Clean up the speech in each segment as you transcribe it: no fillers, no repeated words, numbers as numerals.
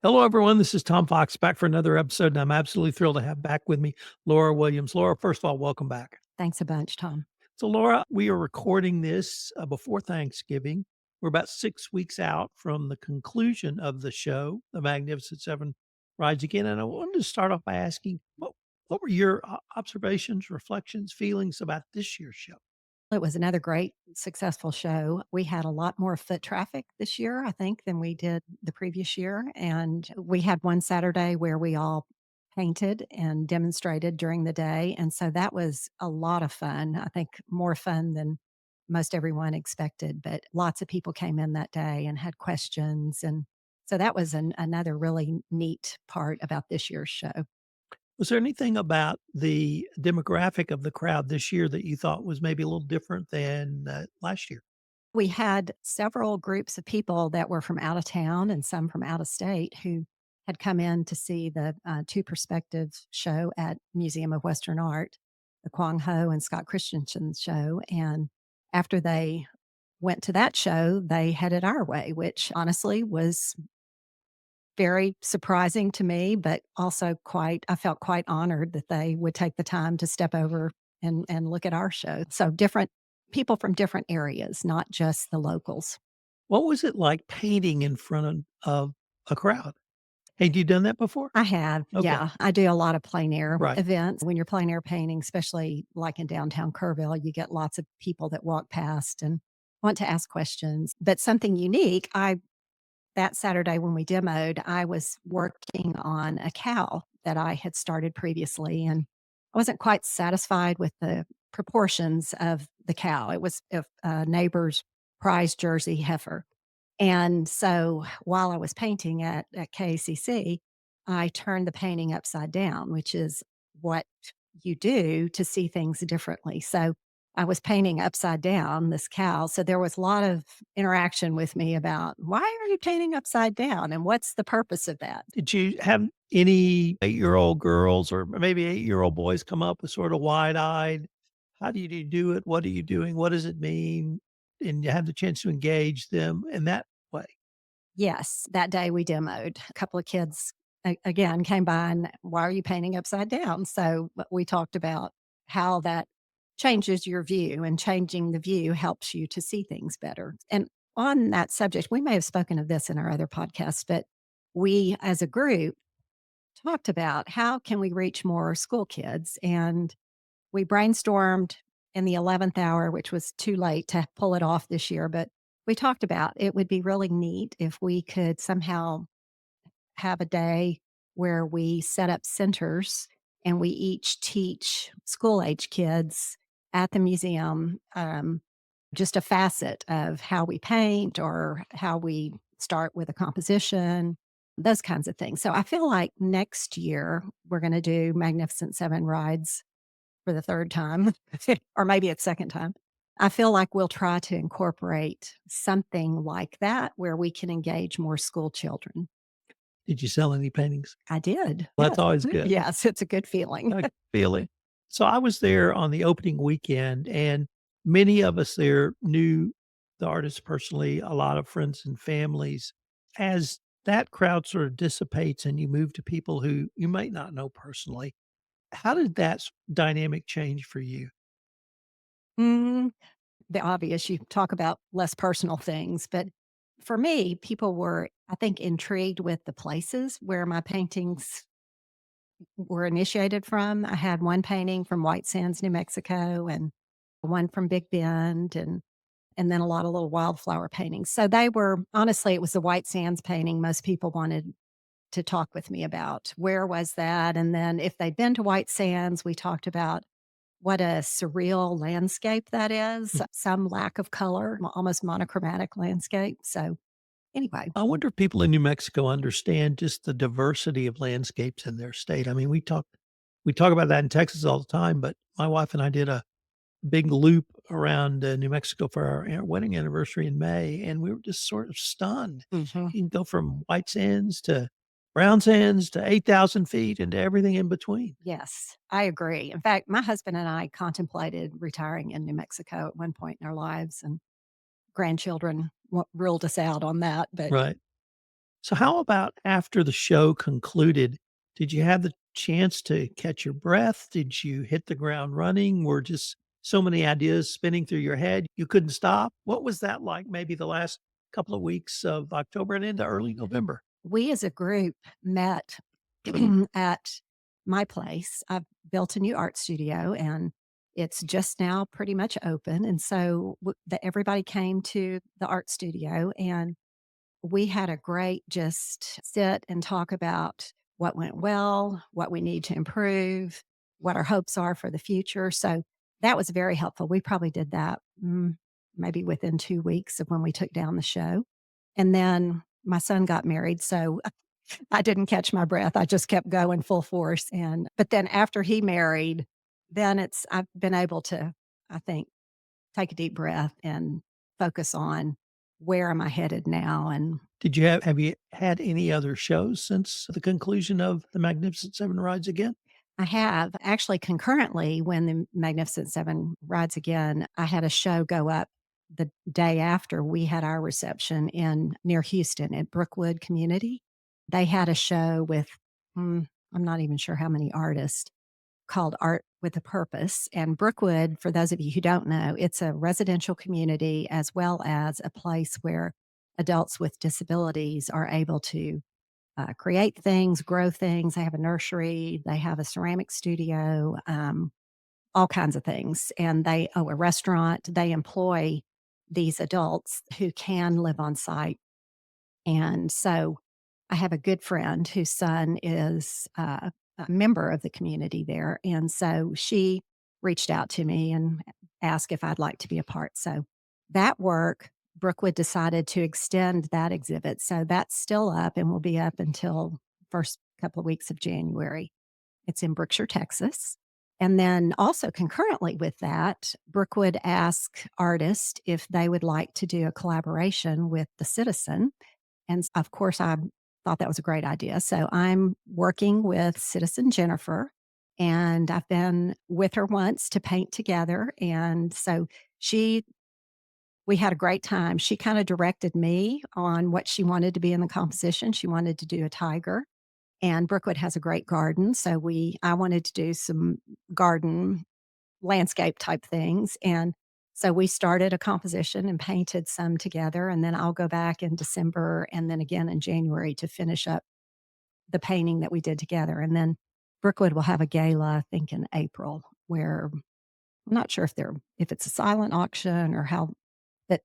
Hello, everyone. This is Tom Fox back for another episode, and I'm absolutely thrilled to have back with me Laura Williams. Laura, first of all, welcome back. Thanks a bunch, Tom. So, Laura, we are recording this before Thanksgiving. We're about 6 weeks out from the conclusion of the show, The Magnificent Seven Rides Again. And I wanted to start off by asking what were your observations, reflections, feelings about this year's show? It was another great, successful show. We had a lot more foot traffic this year, I think, than we did the previous year. And we had one Saturday where we all painted and demonstrated during the day. And so that was a lot of fun. I think more fun than most everyone expected. But lots of people came in that day and had questions. And so that was another really neat part about this year's show. Was there anything about the demographic of the crowd this year that you thought was maybe a little different than last year? We had several groups of people that were from out of town and some from out of state who had come in to see the Two Perspectives show at Museum of Western Art, the Kwang Ho and Scott Christensen show. And after they went to that show, they headed our way, which honestly was very surprising to me, but also I felt quite honored that they would take the time to step over and look at our show. So different people from different areas, not just the locals. What was it like painting in front of a crowd? Had you done that before? I have, Okay, yeah. I do a lot of plein air right. events. When you're plein air painting, especially like in downtown Kerrville, you get lots of people that walk past and want to ask questions. But something unique, I that Saturday when we demoed, I was working on a cow that I had started previously, and I wasn't quite satisfied with the proportions of the cow. It was a neighbor's prize Jersey heifer. And so while I was painting at KCC, I turned the painting upside down, which is what you do to see things differently. So I was painting upside down this cow. So there was a lot of interaction with me about why are you painting upside down and what's the purpose of that? Did you have any 8-year-old girls or maybe 8-year-old boys come up with sort of wide-eyed, "How do you do it? What are you doing? What does it mean?" And you have the chance to engage them in that way. Yes, that day we demoed. A couple of kids again came by and why are you painting upside down? So we talked about how that changes your view and changing the view helps you to see things better. And on that subject, we may have spoken of this in our other podcast, but we as a group talked about how can we reach more school kids and we brainstormed in the 11th hour, which was too late to pull it off this year, but we talked about it would be really neat if we could somehow have a day where we set up centers and we each teach school age kids at the museum just a facet of how we paint or how we start with a composition, those kinds of things. So I feel like next year we're going to do Magnificent Seven rides for the 3rd time, or maybe it's 2nd time. I feel like we'll try to incorporate something like that where we can engage more school children. Did you sell any paintings? I did, Well, that's yes. always good. Yes, it's a good feeling. I feel it. So I was there on the opening weekend, and many of us there knew the artist personally, a lot of friends and families. As that crowd sort of dissipates and you move to people who you might not know personally, how did that dynamic change for you? Mm, the obvious, you talk about less personal things, but for me, people were, I think, intrigued with the places where my paintings were initiated from. I had one painting from White Sands, New Mexico, and one from Big Bend, and then a lot of little wildflower paintings. So they were honestly, it was the White Sands painting most people wanted to talk with me about. Where was that? And then if they'd been to White Sands, we talked about what a surreal landscape that is, some lack of color, almost monochromatic landscape. So anyway, I wonder if people in New Mexico understand just the diversity of landscapes in their state. I mean, we talk about that in Texas all the time, but my wife and I did a big loop around, New Mexico for our wedding anniversary in May, and we were just sort of stunned. mhm, You can go from white sands to brown sands to 8,000 feet and to everything in between. yes, I agree. In fact, my husband and I contemplated retiring in New Mexico at one point in our lives, and grandchildren ruled us out on that. But Right. So, how about after the show concluded? Did you have the chance to catch your breath? Did you hit the ground running? Were just so many ideas spinning through your head you couldn't stop? What was that like maybe the last couple of weeks of October and into early November? We as a group met at my place. I've built a new art studio and it's just now pretty much open. And so everybody came to the art studio and we had a great just sit and talk about what went well, what we need to improve, what our hopes are for the future. So that was very helpful. We probably did that maybe within 2 weeks of when we took down the show. And then my son got married. So I didn't catch my breath. I just kept going full force. But then after he married, then I've been able to, I think, take a deep breath and focus on where am I headed now. And Have you had any other shows since the conclusion of the Magnificent Seven Rides Again? I have actually concurrently when the Magnificent Seven rides again, I had a show go up the day after we had our reception in near Houston at Brookwood Community. They had a show with, I'm not even sure how many artists called Art with a Purpose. And Brookwood, for those of you who don't know, it's a residential community as well as a place where adults with disabilities are able to create things, grow things. They have a nursery, they have a ceramic studio, all kinds of things. And a restaurant. They employ these adults who can live on site. And so I have a good friend whose son is a member of the community there. And so she reached out to me and asked if I'd like to be a part. So that work, Brookwood decided to extend that exhibit. So that's still up and will be up until first couple of weeks of January. It's in Brookshire, Texas. And then also concurrently with that, Brookwood asked artists if they would like to do a collaboration with the Citizen, and of course, I thought that was a great idea. So I'm working with Citizen Jennifer, and I've been with her once to paint together. And so she, we had a great time. She kind of directed me on what she wanted to be in the composition. She wanted to do a tiger, and Brookwood has a great garden. So I wanted to do some garden landscape type things. And so we started a composition and painted some together. And then I'll go back in December and then again in January to finish up the painting that we did together. And then Brookwood will have a gala, I think in April, where I'm not sure if it's a silent auction or how, but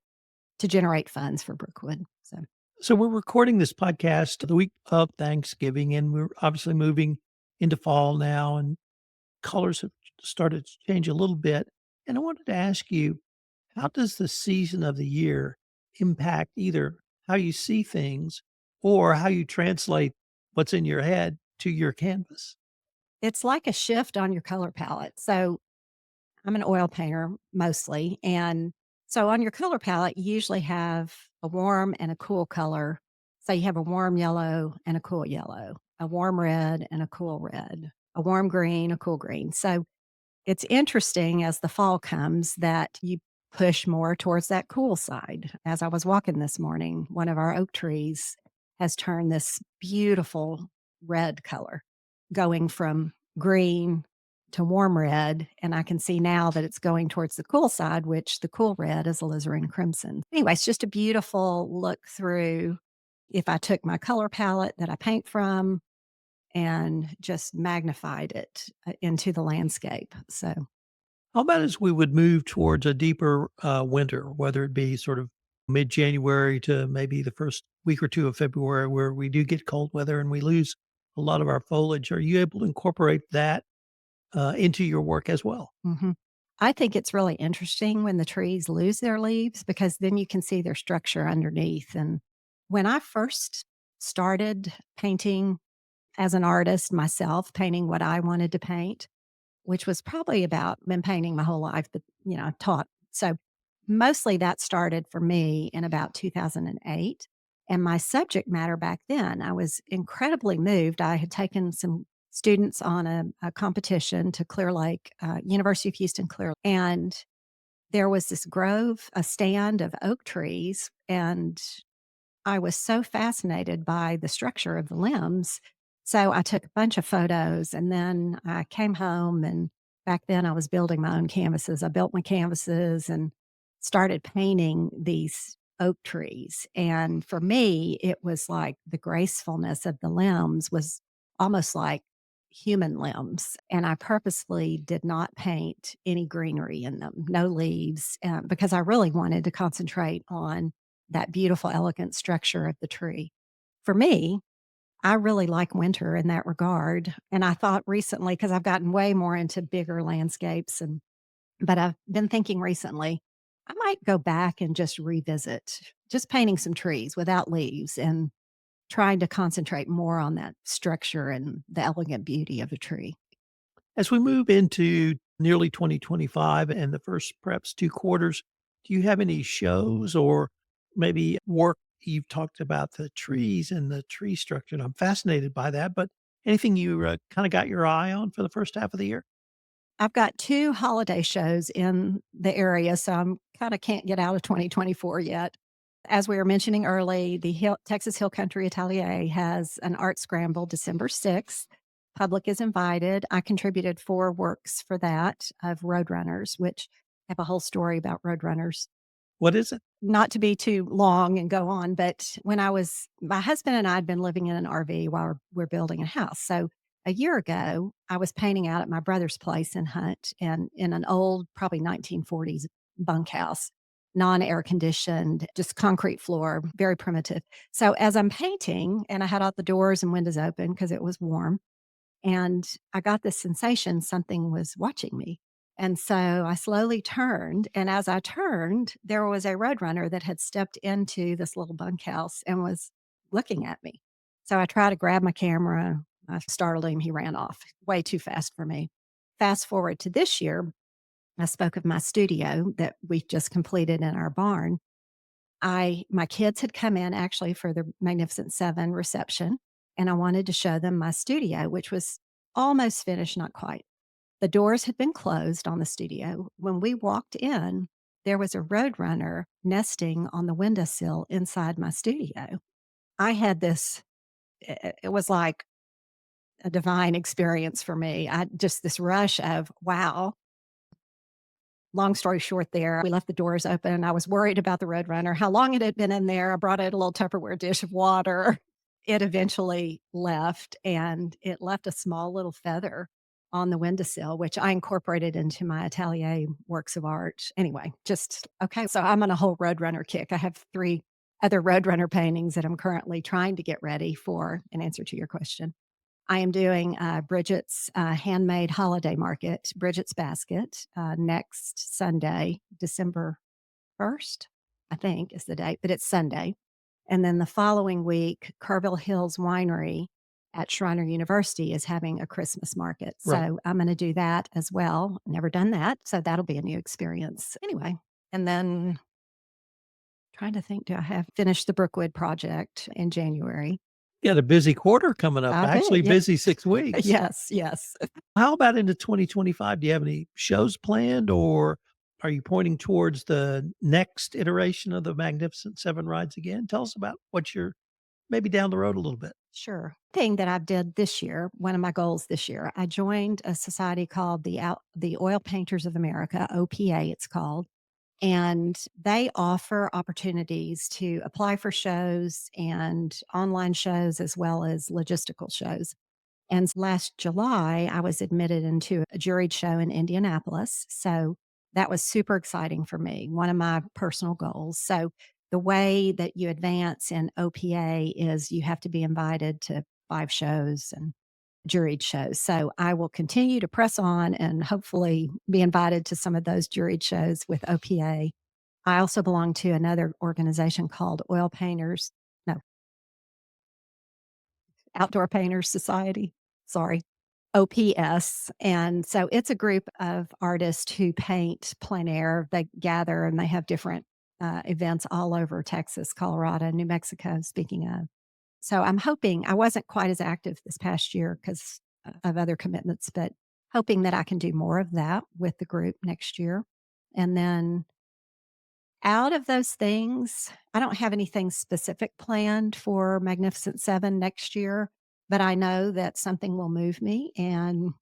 to generate funds for Brookwood. So So, we're recording this podcast the week of Thanksgiving, and we're obviously moving into fall now, and colors have started to change a little bit. And I wanted to ask you, how does the season of the year impact either how you see things or how you translate what's in your head to your canvas? it's like a shift on your color palette. So I'm an oil painter mostly. And so on your color palette, you usually have a warm and a cool color. So you have a warm yellow and a cool yellow, a warm red and a cool red, a warm green, a cool green. So it's interesting as the fall comes that you push more towards that cool side. As I was walking this morning, one of our oak trees has turned this beautiful red color, going from green to warm red. And I can see now that it's going towards the cool side, which the cool red is alizarin crimson. Anyway, it's just a beautiful look through. If I took my color palette that I paint from and just magnified it into the landscape. So How about as we would move towards a deeper winter, whether it be sort of mid January to maybe the first week or two of February, where we do get cold weather and we lose a lot of our foliage? Are you able to incorporate that into your work as well? mhm. I think it's really interesting when the trees lose their leaves because then you can see their structure underneath. And when I first started painting as an artist myself, painting what I wanted to paint, which was probably about been painting my whole life, but I've taught. So mostly that started for me in about 2008. And my subject matter back then, I was incredibly moved. I had taken some students on a competition to Clear Lake, University of Houston, Clear, and there was this grove, a stand of oak trees, and I was so fascinated by the structure of the limbs. So I took a bunch of photos and then I came home and back then I was building my own canvases. I built my canvases and started painting these oak trees. And for me, it was like the gracefulness of the limbs was almost like human limbs. And I purposefully did not paint any greenery in them, no leaves, because I really wanted to concentrate on that beautiful, elegant structure of the tree. For me, I really like winter in that regard. And I thought recently, because I've gotten way more into bigger landscapes but I've been thinking recently, I might go back and just revisit just painting some trees without leaves and trying to concentrate more on that structure and the elegant beauty of a tree. As we move into nearly 2025 and the first perhaps 2 quarters, do you have any shows or maybe work you've talked about the trees and the tree structure, and I'm fascinated by that, but anything you, kinda got your eye on for the first half of the year? I've got 2 holiday shows in the area, so I'm kinda can't get out of 2024 yet. As we were mentioning early, the Texas Hill Country Atelier has an art scramble December 6th. Public is invited. I contributed 4 works for that of roadrunners, which have a whole story about roadrunners. What is it? Not to be too long and go on, but when I was my husband and I had been living in an RV while we're building a house. So a year ago, I was painting out at my brother's place in Hunt and in an old, probably 1940s bunkhouse, non-air conditioned, just concrete floor, very primitive. So as I'm painting and I had all the doors and windows open because it was warm, and I got this sensation something was watching me. And so I slowly turned. And as I turned, there was a roadrunner that had stepped into this little bunkhouse and was looking at me. So I tried to grab my camera. I startled him. He ran off way too fast for me. Fast forward to this year, I spoke of my studio that we just completed in our barn. My kids had come in actually for the Magnificent Seven reception, and I wanted to show them my studio, which was almost finished, not quite. The doors had been closed on the studio. When we walked in, there was a roadrunner nesting on the windowsill inside my studio. I had this, it was like a divine experience for me. I just this rush of, wow, long story short there, we left the doors open. I was worried about the roadrunner, how long it had been in there. I brought out a little Tupperware dish of water. It eventually left, and it left a small little feather on the windowsill, which I incorporated into my atelier works of art. Anyway, just okay, so I'm on a whole roadrunner kick. I have 3 other roadrunner paintings that I'm currently trying to get ready for, in answer to your question. I am doing Bridget's handmade holiday market, Bridget's Basket, next Sunday, December 1st, I think is the date, but it's Sunday. And then the following week, Kerrville Hills Winery at Shriner University is having a Christmas market. Right. So I'm going to do that as well. Never done that. So that'll be a new experience. Anyway, and then trying to think, do I have finished the Brookwood project in January? You got a busy quarter coming up, I bet. actually Yeah. busy 6 weeks. Yes. Yes. How about into 2025? Do you have any shows planned, or are you pointing towards the next iteration of the Magnificent Seven rides again? Tell us about what you're maybe down the road a little bit. Sure. Thing that I did this year, one of my goals this year, I joined a society called the Oil Painters of America, OPA it's called, and they offer opportunities to apply for shows and online shows as well as logistical shows. And last July, I was admitted into a juried show in Indianapolis. So that was super exciting for me, one of my personal goals. So the way that you advance in OPA is you have to be invited to 5 shows and juried shows. So I will continue to press on and hopefully be invited to some of those juried shows with OPA. I also belong to another organization called Oil Painters, no, Outdoor Painters Society. Sorry. OPS. And so it's a group of artists who paint plein air. They gather and they have different events all over Texas, Colorado, New Mexico, speaking of. So I'm hoping I wasn't quite as active this past year because of other commitments, but hoping that I can do more of that with the group next year. And then Out of those things, I don't have anything specific planned for Magnificent Seven next year, but I know that something will move me, and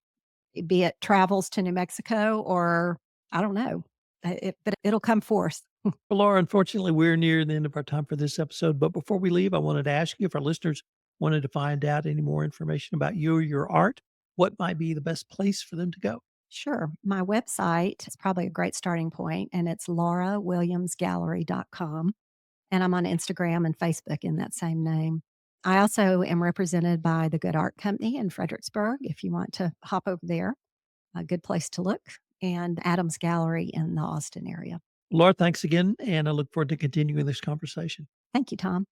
be it travels to New Mexico or I don't know, but it'll come forth. Well, Laura, unfortunately, we're near the end of our time for this episode. But before we leave, I wanted to ask you if our listeners wanted to find out any more information about you or your art, what might be the best place for them to go? Sure. My website is probably a great starting point, and it's laurawilliamsgallery.com. And I'm on Instagram and Facebook in that same name. I also am represented by the Good Art Company in Fredericksburg, if you want to hop over there, a good place to look, and Adams Gallery in the Austin area. Laura, thanks again. And I look forward to continuing this conversation. Thank you, Tom.